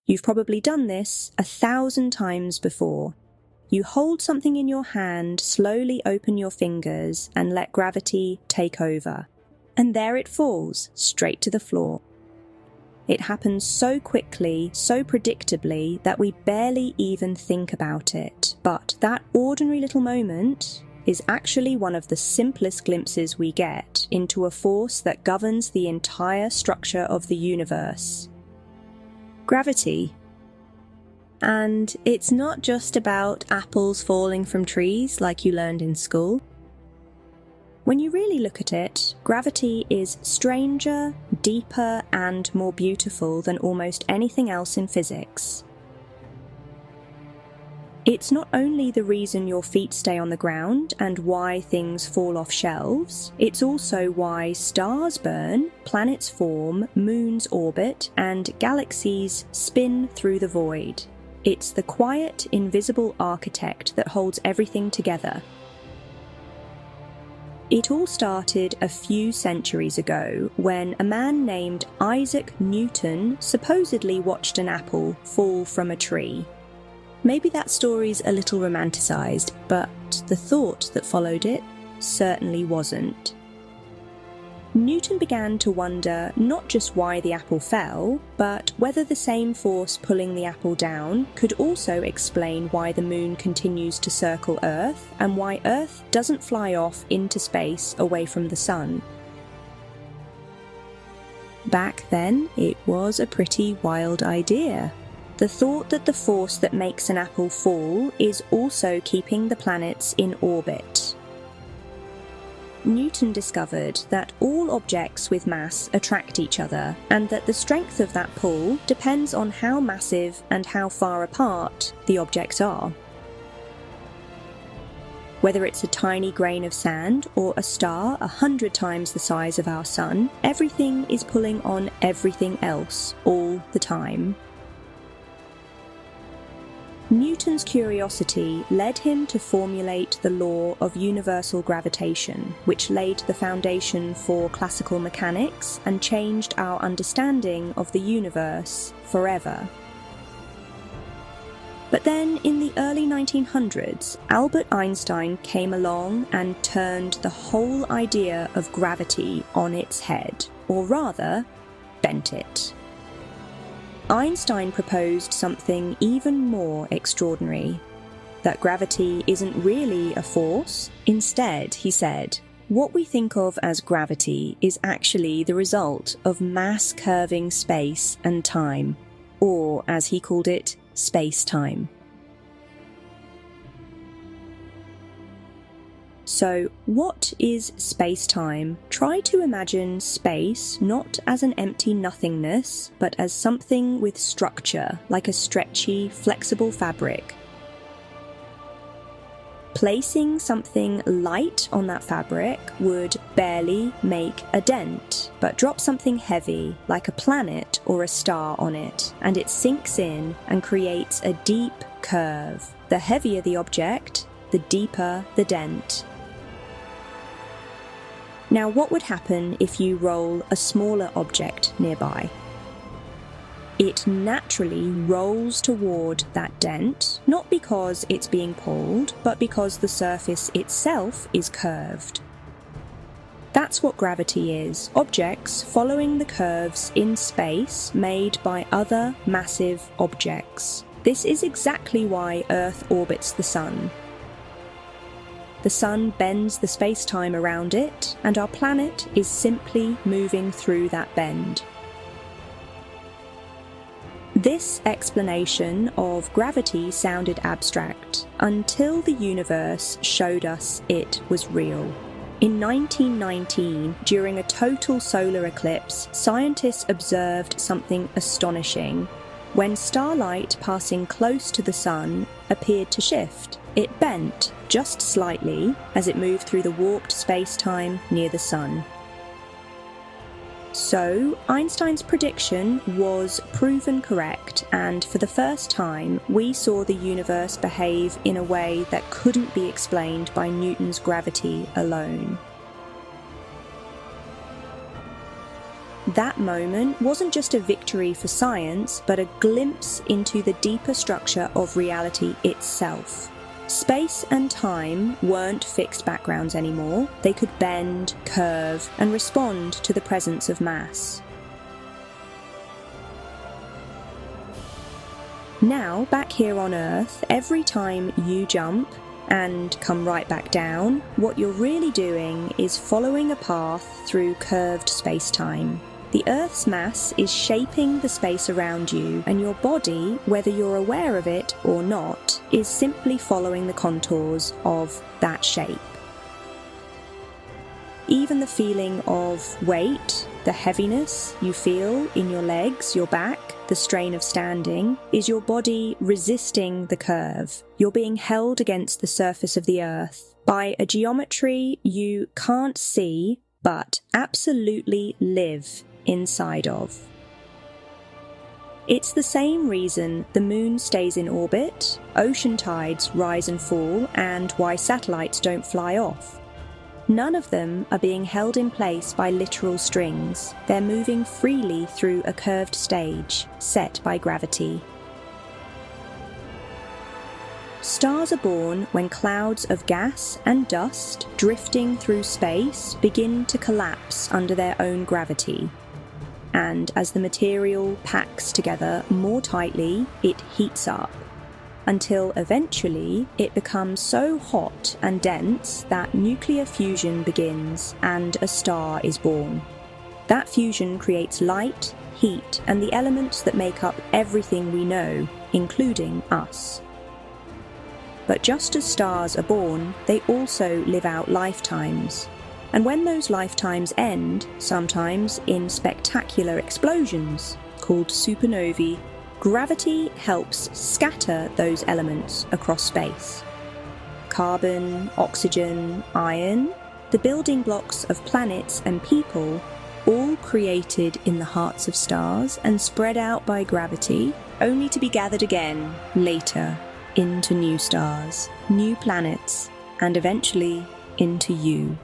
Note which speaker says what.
Speaker 1: You've probably done this 1,000 times before. You hold something in your hand, slowly open your fingers, and let gravity take over. And there it falls, straight to the floor. It happens so quickly, so predictably, that we barely even think about it. But that ordinary little moment is actually one of the simplest glimpses we get into a force that governs the entire structure of the universe. Gravity. And it's not just about apples falling from trees like you learned in school. When you really look at it, gravity is stranger, deeper, and more beautiful than almost anything else in physics. It's not only the reason your feet stay on the ground and why things fall off shelves, it's also why stars burn, planets form, moons orbit, and galaxies spin through the void. It's the quiet, invisible architect that holds everything together. It all started a few centuries ago when a man named Isaac Newton supposedly watched an apple fall from a tree. Maybe that story's a little romanticised, but the thought that followed it certainly wasn't. Newton began to wonder not just why the apple fell, but whether the same force pulling the apple down could also explain why the moon continues to circle Earth and why Earth doesn't fly off into space away from the sun. Back then, it was a pretty wild idea. The thought that the force that makes an apple fall is also keeping the planets in orbit. Newton discovered that all objects with mass attract each other, and that the strength of that pull depends on how massive and how far apart the objects are. Whether it's a tiny grain of sand or a star 100 times the size of our sun, everything is pulling on everything else all the time. Newton's curiosity led him to formulate the law of universal gravitation, which laid the foundation for classical mechanics and changed our understanding of the universe forever. But then, in the early 1900s, Albert Einstein came along and turned the whole idea of gravity on its head, or rather, bent it. Einstein proposed something even more extraordinary, that gravity isn't really a force. Instead, he said, what we think of as gravity is actually the result of mass curving space and time, or as he called it, spacetime. So, what is space-time? Try to imagine space not as an empty nothingness, but as something with structure, like a stretchy, flexible fabric. Placing something light on that fabric would barely make a dent, but drop something heavy, like a planet or a star on it, and it sinks in and creates a deep curve. The heavier the object, the deeper the dent. Now, what would happen if you roll a smaller object nearby? It naturally rolls toward that dent, not because it's being pulled, but because the surface itself is curved. That's what gravity is, objects following the curves in space made by other massive objects. This is exactly why Earth orbits the Sun. The Sun bends the space-time around it, and our planet is simply moving through that bend. This explanation of gravity sounded abstract until the universe showed us it was real. In 1919, during a total solar eclipse, scientists observed something astonishing. When starlight passing close to the Sun appeared to shift, it bent just slightly as it moved through the warped space-time near the Sun. So, Einstein's prediction was proven correct, and for the first time, we saw the universe behave in a way that couldn't be explained by Newton's gravity alone. That moment wasn't just a victory for science, but a glimpse into the deeper structure of reality itself. Space and time weren't fixed backgrounds anymore. They could bend, curve, and respond to the presence of mass. Now, back here on Earth, every time you jump and come right back down, what you're really doing is following a path through curved space-time. The Earth's mass is shaping the space around you, and your body, whether you're aware of it or not, is simply following the contours of that shape. Even the feeling of weight, the heaviness you feel in your legs, your back, the strain of standing, is your body resisting the curve. You're being held against the surface of the Earth by a geometry you can't see but absolutely live inside of. It's the same reason the moon stays in orbit, ocean tides rise and fall, and why satellites don't fly off. None of them are being held in place by literal strings. They're moving freely through a curved stage, set by gravity. Stars are born when clouds of gas and dust drifting through space begin to collapse under their own gravity. And as the material packs together more tightly, it heats up, until eventually it becomes so hot and dense that nuclear fusion begins and a star is born. That fusion creates light, heat, and the elements that make up everything we know, including us. But just as stars are born, they also live out lifetimes. And when those lifetimes end, sometimes in spectacular explosions, called supernovae, gravity helps scatter those elements across space. Carbon, oxygen, iron, the building blocks of planets and people, all created in the hearts of stars and spread out by gravity, only to be gathered again later into new stars, new planets, and eventually into you.